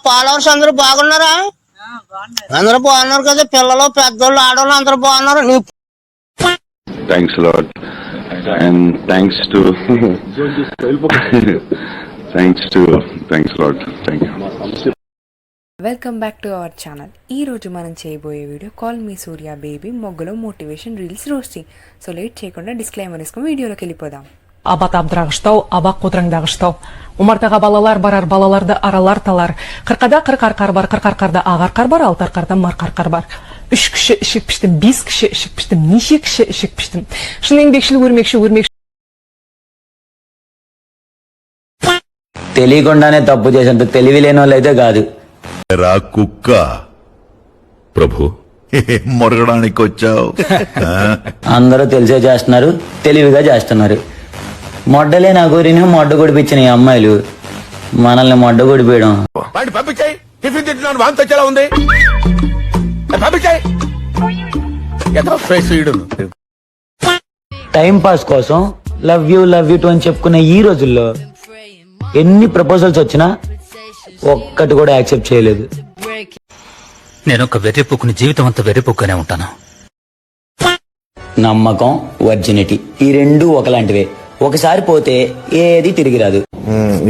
Followers అందరూ బాగున్నారా? అందరూ బాగున్నారు కదా, పిల్లలు పెద్దోళ్ళు ఆడవాళ్ళు అందరూ బాగున్నారు. Thanks lot and thanks lot. Thank you. Welcome back to our channel. ఈ రోజు మనం చేయబోయే వీడియో కాల్ మీ సూర్య బేబీ మొగ్గలో motivation reels roasting. So late చేయకుండా డిస్క్లైమర్ తీసుకుని వీడియోలోకి వెళ్ళిపోదాం. Аба табдырагыштау, аба кудраңдагыштау. Умартага балалар барар, балаларды аралар талар. Кыркада кыркаркар бар, кыркаркарда агаркар бар, алтаркарда маркаркар бар. 3 киши ишик пиштим, 5 киши ишик пиштим, нече киши ишик пиштим. Шуны эңбекчил өрмекчи. తెలియకుండానే తప్పు చేసేంత తెలివి లేని వాళ్ళైతే కాదు. రా కుక్క ప్రభు మొరగడానికి వచ్చావు. అందరూ తెలిసే చేస్తున్నారు, తెలివిగా చేస్తున్నారు. మొడ్డలే నా గురిని మొడ్డ గుడిపించిన ఈ అమ్మాయిలు మనల్ని మొడ్డ గుడిపేయడం. టైం పాస్ కోసం లవ్ యూ టు అని చెప్పుకునే ఈ రోజుల్లో ఎన్ని ప్రపోజల్స్ వచ్చినా ఒక్కటి కూడా యాక్సెప్ట్ చేయలేదు. నేను ఒక వెర్రిపుక్కుని జీవితం అంతా వెర్రిపుక్కునే ఉంటాను. నమ్మకం, వర్జినిటీ ఈ రెండూ ఒకలాంటివే. ఒకసారి పోతే ఏది తిరిగి రాదు.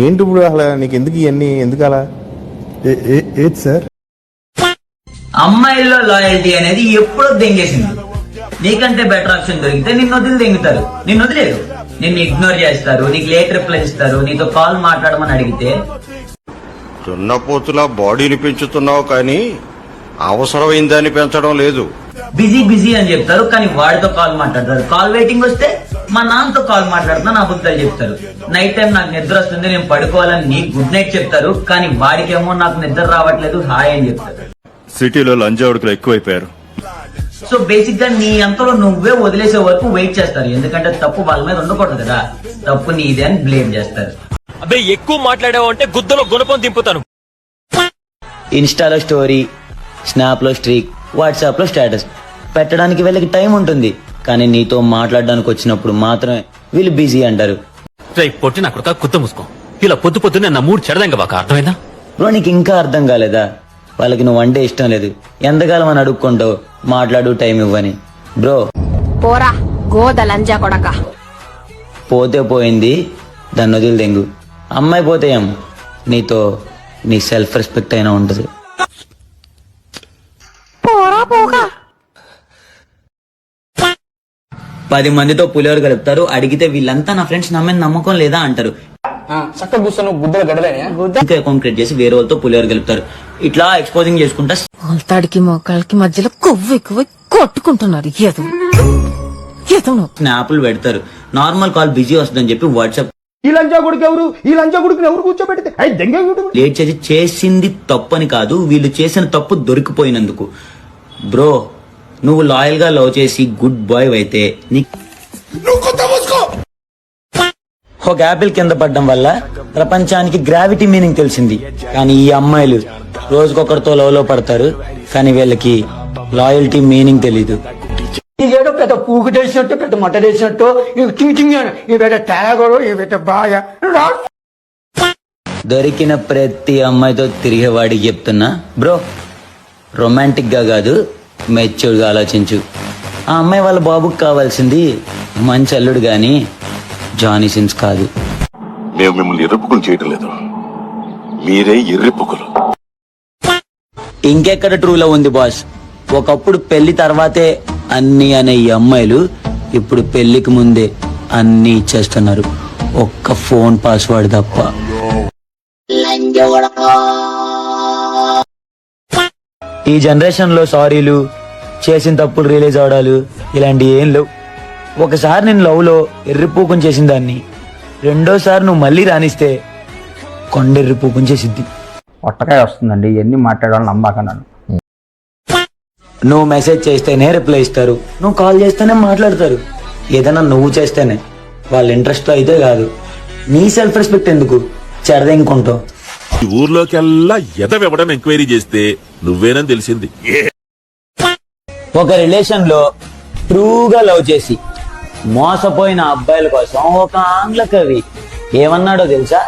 ఏంటి ఇప్పుడు అసలు నీకు ఎందుకు ఇవన్నీ, ఎందుకు అలా? ఏది సార్? అమ్మాయిల్లో లాయల్టీ అనేది ఎప్పుడో దెంగేసింది. నీకంటే బెటర్ ఆప్షన్ దొరికితే నిన్ను వదిలి దెంగుతారు, నిన్ను వదిలేదు. నిన్ను ఇగ్నోర్ చేస్తారు, నీకు లేట్ రిప్లై ఇస్తారు, నీతో కాల్ మాట్లాడమని అడిగితే దున్నపోతులా బాడీని పెంచుతున్నావు కానీ అవసరమైందని పెంచడం లేదు. బిజీ అని చెప్తారు, కానీ వాడితో కాల్ మాట్లాడతారు. కాల్ వెయిటింగ్ వస్తే మా నాన్నతో కాల్ మాట్లాడుతున్నా నా అబద్ధాలు చెప్తారు. నైట్ టైం నాకు నిద్ర వస్తుంది, నేను పడుకోవాలని నీకు గుడ్ నైట్ చెప్తారు, కానీ వాడికేమో నాకు నిద్ర రావట్లేదు హాయ్ అని చెప్తారు. సిటీలో లంజావుడుకులు ఎక్కువైపోయారు. సో బేసిక్ గా నీ అంతలో నువ్వే వదిలేసే వరకు వెయిట్ చేస్తారు. ఎందుకంటే తప్పు వాళ్ళ మీద ఉండకూడదు కదా, తప్పు నీదే అని బ్లేమ్ చేస్తారు. అబ్బే ఎక్కువ మాట్లాడావు అంటే గుద్దలో గుణపం దింపుతాను. ఇన్స్టాలో స్టోరీ, స్నాప్ లో స్ట్రీక్, వాట్సాప్ లో స్టేటస్ పెట్టడానికి వీళ్ళకి టైం ఉంటుంది, కానీ నీతో మాట్లాడడానికి వచ్చినప్పుడు మాత్రమే వీళ్ళు బిజీ అంటారు. పొట్టి నా కొడుక కుత్త మూసుకో. ఇలా పొద్దు పొద్దున్నే నా మూడు చెడదంగా బాక అర్థమైందా? బ్రో నీకు ఇంకా అర్థం కాలేదా? వాళ్ళకి నువ్వు అంటే ఇష్టం లేదు, ఎంతకాలం అని అడుక్కుంటావు, మాట్లాడు టైం ఇవ్వని. బ్రో పోరా గోదలంజా కొడక. పోతే పోయింది, దాన్ని వదిలి దెంగు. అమ్మాయి పోతే ఏం, నీతో నీ సెల్ఫ్ రెస్పెక్ట్ అయినా ఉంటది. 10 మందితో పులిహోర కలుపుతారు, అడిగితే వీళ్ళంతా నా ఫ్రెండ్స్ నమ్మే నమ్మకం లేదా అంటారు. అకౌంట్ క్రియేట్ చేసి వేరే వాళ్ళతో పులిహోర కలుపుతారు. ఇట్లా ఎక్స్పోజింగ్ చేసుకుంటా తడికి మోకాళ్ళకి మధ్యలో కొవ్వు ఎక్కువ కొట్టుకుంటున్నారు. స్నాప్లు పెడతారు. నార్మల్ కాల్ బిజీ వస్తుందని చెప్పి వాట్సాప్ లేట్ చేసి చేసింది తప్పని కాదు, వీళ్ళు చేసిన తప్పు దొరికిపోయినందుకు. బ్రో నువ్వు లాయల్ గా లవ్ చేసి గుడ్ బాయ్ అయితే ఒక యాపిల్ కింద పడ్డం వల్ల ప్రపంచానికి గ్రావిటీ మీనింగ్ తెలిసింది. కానీ ఈ అమ్మాయిలు రోజుకొకరితో లవ్ లో పడతారు, కానీ వీళ్ళకి లాయల్టీ మీనింగ్ తెలీదు. ఏదో పెద్ద పూకు తెలిసినట్టు, పెద్ద మట్ట తెలిసినట్టు బాగా దొరికిన ప్రతి అమ్మాయితో తిరిగేవాడికి చెప్తున్నా, బ్రో రొమాంటిక్ గా కాదు మెచ్యూర్డ్ గా ఆలోచించు. ఆ అమ్మాయి వాళ్ళ బాబుకి కావాల్సింది మంచి అల్లుడు గాని జానీ సిన్స్ కాదు. మేము మిమ్మల్ని ఎర్రిపుకులు చేయటం లేదు, మీరే ఎర్రిపుకులు. ఇంకెక్కడ ట్రూ లవ్ ఉంది బాస్? ఒకప్పుడు పెళ్లి తర్వాతే అన్ని అనే ఈ అమ్మాయిలు ఇప్పుడు పెళ్లికి ముందే అన్ని ఇచ్చేస్తున్నారు, ఒక్క ఫోన్ పాస్వర్డ్ తప్ప. ఈ జనరేషన్ లో సారీలు, చేసిన తప్పులు రియలైజ్ అవడాలు ఇలాంటి ఏం లేవు. ఒకసారి నేను లవ్ లో ఎర్రిపూకం చేసిన దాన్ని రెండోసారి నువ్వు మళ్ళీ రానిస్తే కొండెర్రిపూకం చేసిద్ది. ఒట్టకాయ వస్తుందండి, ఇవన్నీ మాట్లాడాలని నమ్మకన్నాను. నువ్వు మెసేజ్ చేస్తేనే రిప్లై ఇస్తారు, నువ్వు కాల్ చేస్తేనే మాట్లాడతారు. ఏదైనా నువ్వు చేస్తేనే, వాళ్ళ ఇంట్రెస్ట్ అయితే కాదు. నీ సెల్ఫ్ రెస్పెక్ట్ ఎందుకు చెడదెంకుంటావు? ఊర్లోకెల్లా ఎదవెవడం ఎంక్వైరీ చేస్తే నువ్వేనని తెలిసింది. ఒక రిలేషన్ లో ట్రూగా లవ్ చేసి మోసపోయిన అబ్బాయిల కోసం ఒక ఆంగ్ల కవి ఏమన్నాడో తెలుసా?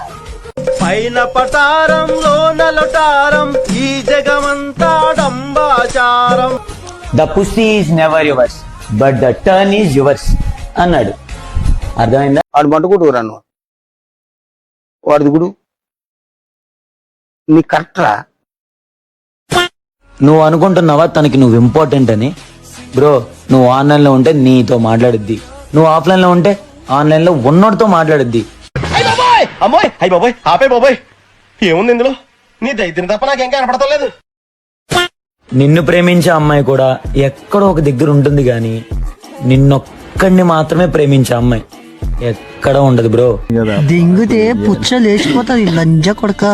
పైన పటారంలో నలటారం ఈ జగమంతా డంబాచారం. The pussy is never yours but the turn is yours అన్నాడు. అర్థమైందా? వాడు మట్టుకుడు రాను వాడిది గుడు నీ కరెక్టరా? నువ్వు అనుకుంటున్నావా తనకి నువ్వు ఇంపార్టెంట్ అని? బ్రో, నువ్వు ఆన్లైన్ లో ఉంటే నీతో మాట్లాడుద్ది, నువ్వు ఆఫ్లైన్ లో ఉంటే ఆన్లైన్ లో ఉన్నోడితో మాట్లాడుద్ది. అమ్మాయి అయ్యి బాబోయ్ ఆపే బాబోయ్, ఏముంది ఇందులో? నీ దైత్యం తప్ప నాకేం కనపడతలేదు. నిన్ను ప్రేమించే అమ్మాయి కూడా ఎక్కడో ఒక దగ్గర ఉంటుంది గాని నిన్నొక్కడిని మాత్రమే ప్రేమించే అమ్మాయి ఎక్కడ ఉండదు బ్రో. దింగితే పుచ్చ లేచిపోతుంది లంజ కొడక.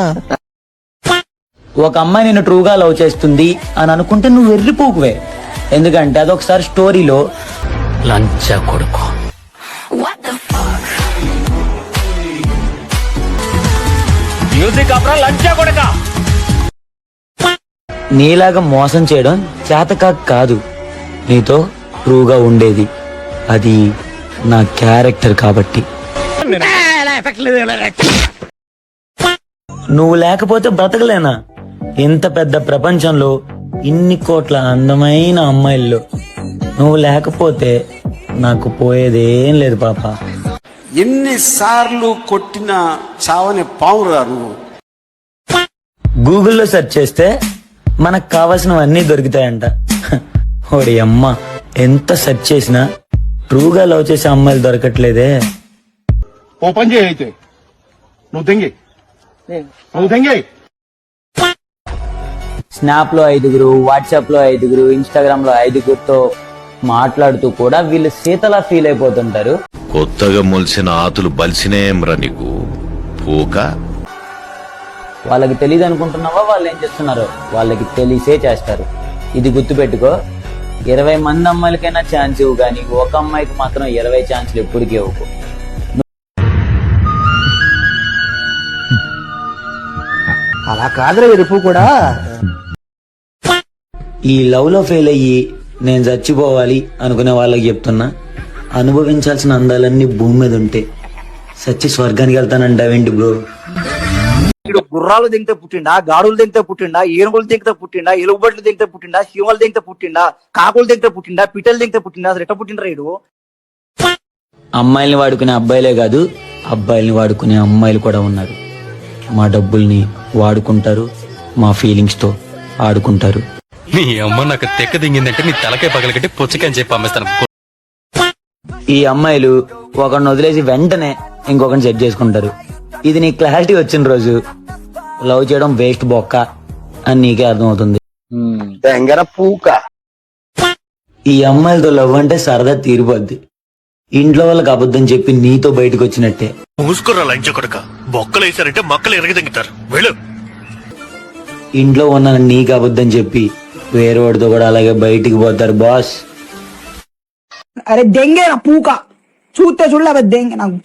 ఒక అమ్మాయి నిన్ను ట్రూగా లవ్ చేస్తుంది అని అనుకుంటే నువ్వు వెర్రిపోకువే. ఎందుకంటే అదొకసారి స్టోరీలో లంచ కొడుకు. మ్యూజిక్ అప్రా లంచ కొడుక. నీలాగా మోసం చేయడం చేతకాక కాదు, నీతో ట్రూగా ఉండేది. అది నా క్యారెక్టర్ కాబట్టి. నువ్వు లేకపోతే బ్రతకలేనా? ఇంత పెద్ద ప్రపంచంలో ఇన్ని కోట్ల అందమైన అమ్మాయిల్లో నువ్వు లేకపోతే నాకు పోయేదేం లేదు పాప. ఎన్నిసార్లు కొట్టిన చావని పావురా నువ్వు. గూగుల్లో సెర్చ్ చేస్తే మనకు కావాల్సినవన్నీ దొరుకుతాయంట. ఓడి అమ్మ, ఎంత సెర్చ్ చేసినా ట్రూగా లవ్ చేసే అమ్మాయిలు దొరకట్లేదే. ఓపెన్ చేయి అయితే నువ్వు తెంగి నువ్వు తెంగి. స్నాప్ లో 5, వాట్సాప్ లో 5, ఇన్స్టాగ్రామ్ లో 5తో మాట్లాడుతూ కూడా వీళ్ళు సీతలా ఫీల్ అయిపోతుంటారు. కొత్తగా మొలిసిన ఆతులు బలిసినేమ్రా నీకు పూక. వాళ్ళకి తెలియదు అనుకుంటున్నావా? వాళ్ళు ఏం చేస్తున్నారో వాళ్ళకి తెలిసే చేస్తారు. ఇది గుర్తుపెట్టుకో. 20 మంది అమ్మాయిలకైనా ఛాన్స్ ఇవ్వు, కానీ ఒక అమ్మాయికి మాత్రం 20 ఛాన్స్లు ఎప్పటికీ ఇవ్వకు. అలా కాదురా ఎరుపు కూడా. ఈ లవ్ లో ఫెయిల్ అయ్యి నేను చచ్చిపోవాలి అనుకునే వాళ్ళకి చెప్తున్నా, అనుభవించాల్సిన అందాలన్నీ భూమి మీద ఉంటే సచ్చి స్వర్గానికి వెళ్తానంటావేంటి బ్రో? గుర్రాలు దింగితే పుట్టిండా, గాడులు దింగితే పుట్టిండా, ఏనుగులు దింగితే పుట్టిండా, ఎలుగుబట్లు దింగితే పుట్టిండా, శివలు దింగితే పుట్టిండా, కాకులు దింగితే పుట్టిండా, పిట్టలు దింగితే పుట్టిండా, అసలు ఎట్ట పుట్టిండ్రా ఈడు? అమ్మాయిల్ని వాడుకునే అబ్బాయిలే కాదు, అబ్బాయిల్ని వాడుకునే అమ్మాయిలు కూడా ఉన్నారు. మా డబ్బుల్ని వాడుకుంటారు, మా ఫీలింగ్స్ తో ఆడుకుంటారు. నీ అమ్మ నాకు తెక్క దింగిందంటే నీ తలకాయ పగలగట్టి పుచ్చకని చెప్పి అమ్మేస్తాను. ఈ అమ్మాయిలు ఒకరిని వదిలేసి వెంటనే ఇంకొకరిని సెట్ చేసుకుంటారు. ఇది నీ క్లారిటీ వచ్చిన రోజు లవ్ చేయడం వేస్ట్ బొక్క అని నీకే అర్థమవుతుంది. తెంగర పూక. ఈ అమ్మాయిలతో లవ్ అంటే సరదా తీరిపోద్ది. ఇంట్లో వాళ్ళకి అబద్ధం చెప్పి నీతో బయటకు వచ్చినట్టే. మూసుకురా లంచ కొడక. బొక్కలు వేసారంటే మొక్కలు ఎరగదెంగుతారు. వెళ్ళు. ఇంట్లో ఉన్న నీకు అబద్ధం చెప్పి వేరే వాడితో కూడా అలాగే బయటికి పోతారు బాస్. అరే దెంగేరా పూక, చూస్తే చూడలే దెంగ నాకు.